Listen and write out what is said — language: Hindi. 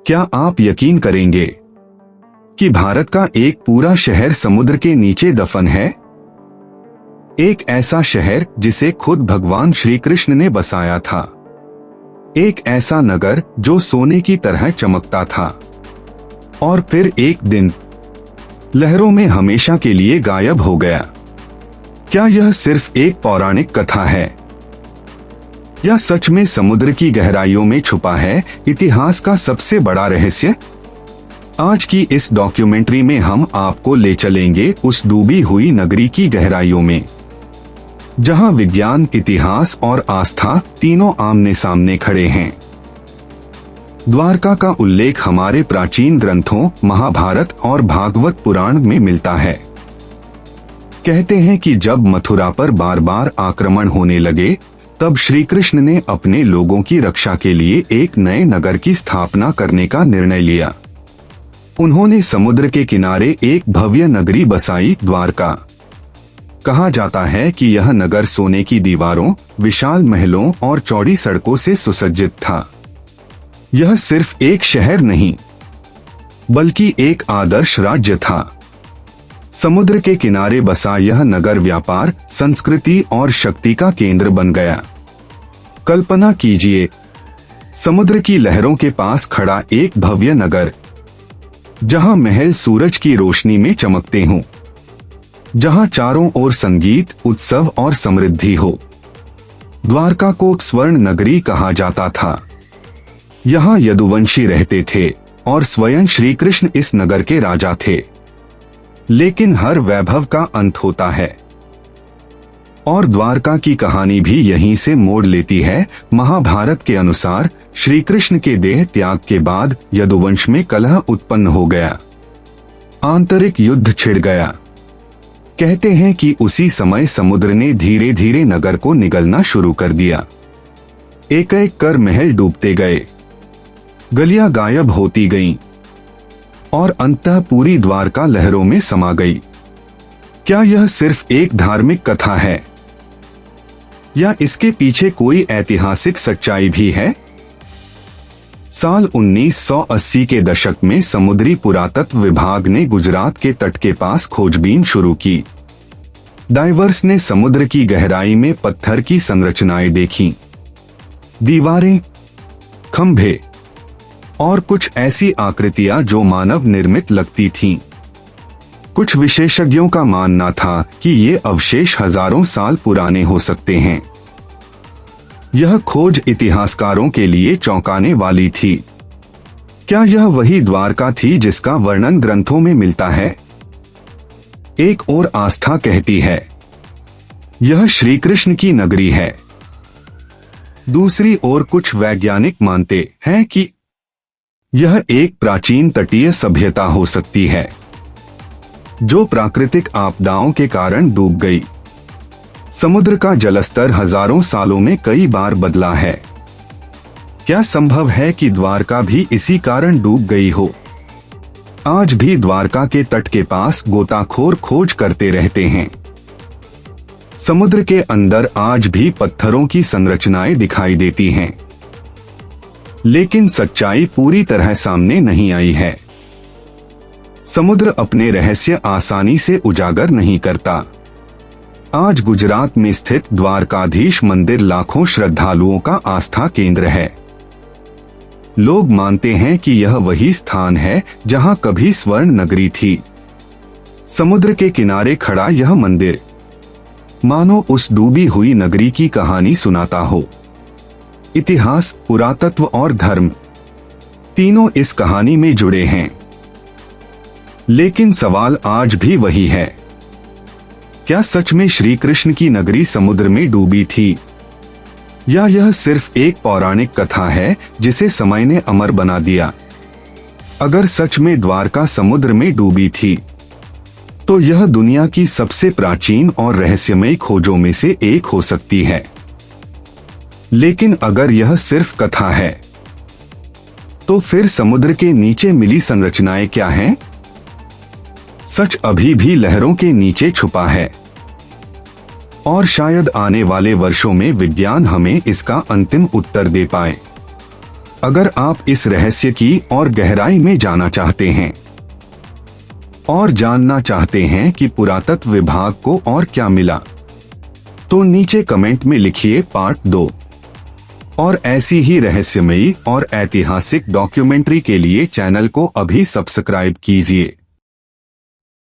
क्या आप यकीन करेंगे कि भारत का एक पूरा शहर समुद्र के नीचे दफन है? एक ऐसा शहर जिसे खुद भगवान श्री कृष्ण ने बसाया था। एक ऐसा नगर जो सोने की तरह चमकता था और फिर एक दिन लहरों में हमेशा के लिए गायब हो गया। क्या यह सिर्फ एक पौराणिक कथा है या सच में समुद्र की गहराइयों में छुपा है इतिहास का सबसे बड़ा रहस्य? आज की इस डॉक्यूमेंट्री में हम आपको ले चलेंगे उस डूबी हुई नगरी की गहराइयों में, जहां विज्ञान, इतिहास और आस्था तीनों आमने सामने खड़े हैं। द्वारका का उल्लेख हमारे प्राचीन ग्रंथों महाभारत और भागवत पुराण में मिलता है। कहते हैं कि जब मथुरा पर बार बार आक्रमण होने लगे, तब श्री कृष्ण ने अपने लोगों की रक्षा के लिए एक नए नगर की स्थापना करने का निर्णय लिया। उन्होंने समुद्र के किनारे एक भव्य नगरी बसाई, द्वारका। कहा जाता है कि यह नगर सोने की दीवारों, विशाल महलों और चौड़ी सड़कों से सुसज्जित था। यह सिर्फ एक शहर नहीं, बल्कि एक आदर्श राज्य था। समुद्र के किनारे बसा यह नगर व्यापार, संस्कृति और शक्ति का केंद्र बन गया। कल्पना कीजिए, समुद्र की लहरों के पास खड़ा एक भव्य नगर, जहां महल सूरज की रोशनी में चमकते हों, जहां चारों ओर संगीत, उत्सव और समृद्धि हो। द्वारका को स्वर्ण नगरी कहा जाता था। यहां यदुवंशी रहते थे और स्वयं श्री कृष्ण इस नगर के राजा थे। लेकिन हर वैभव का अंत होता है और द्वारका की कहानी भी यहीं से मोड़ लेती है। महाभारत के अनुसार श्री कृष्ण के देह त्याग के बाद यदुवंश में कलह उत्पन्न हो गया। आंतरिक युद्ध छिड़ गया। कहते हैं कि उसी समय समुद्र ने धीरे धीरे नगर को निगलना शुरू कर दिया। एक एक कर महल डूबते गए, गलियां गायब होती गईं और अंततः पूरी द्वारका लहरों में समा गई। क्या यह सिर्फ एक धार्मिक कथा है या इसके पीछे कोई ऐतिहासिक सच्चाई भी है? साल 1980 के दशक में समुद्री पुरातत्व विभाग ने गुजरात के तट के पास खोजबीन शुरू की। डाइवर्स ने समुद्र की गहराई में पत्थर की संरचनाएं देखीं, दीवारें, खंभे और कुछ ऐसी आकृतियां जो मानव निर्मित लगती थीं। कुछ विशेषज्ञों का मानना था कि ये अवशेष हजारों साल पुराने हो सकते हैं। यह खोज इतिहासकारों के लिए चौंकाने वाली थी। क्या यह वही द्वारका थी जिसका वर्णन ग्रंथों में मिलता है? एक और आस्था कहती है यह श्री कृष्ण की नगरी है। दूसरी ओर कुछ वैज्ञानिक मानते हैं कि यह एक प्राचीन तटीय सभ्यता हो सकती है जो प्राकृतिक आपदाओं के कारण डूब गई। समुद्र का जलस्तर हजारों सालों में कई बार बदला है। क्या संभव है कि द्वारका भी इसी कारण डूब गई हो? आज भी द्वारका के तट के पास गोताखोर खोज करते रहते हैं। समुद्र के अंदर आज भी पत्थरों की संरचनाएं दिखाई देती हैं, लेकिन सच्चाई पूरी तरह सामने नहीं आई है। समुद्र अपने रहस्य आसानी से उजागर नहीं करता। आज गुजरात में स्थित द्वारकाधीश मंदिर लाखों श्रद्धालुओं का आस्था केंद्र है। लोग मानते हैं कि यह वही स्थान है जहां कभी स्वर्ण नगरी थी। समुद्र के किनारे खड़ा यह मंदिर मानो उस डूबी हुई नगरी की कहानी सुनाता हो। इतिहास, पुरातत्व और धर्म तीनों इस कहानी में जुड़े हैं। लेकिन सवाल आज भी वही है, क्या सच में श्री कृष्ण की नगरी समुद्र में डूबी थी या यह सिर्फ एक पौराणिक कथा है जिसे समय ने अमर बना दिया? अगर सच में द्वारका समुद्र में डूबी थी, तो यह दुनिया की सबसे प्राचीन और रहस्यमयी खोजों में से एक हो सकती है। लेकिन अगर यह सिर्फ कथा है, तो फिर समुद्र के नीचे मिली संरचनाएं क्या हैं? सच अभी भी लहरों के नीचे छुपा है और शायद आने वाले वर्षों में विज्ञान हमें इसका अंतिम उत्तर दे पाए। अगर आप इस रहस्य की और गहराई में जाना चाहते हैं और जानना चाहते हैं कि पुरातत्व विभाग को और क्या मिला, तो नीचे कमेंट में लिखिए पार्ट 2। और ऐसी ही रहस्यमयी और ऐतिहासिक डॉक्यूमेंट्री के लिए चैनल को अभी सब्सक्राइब कीजिए।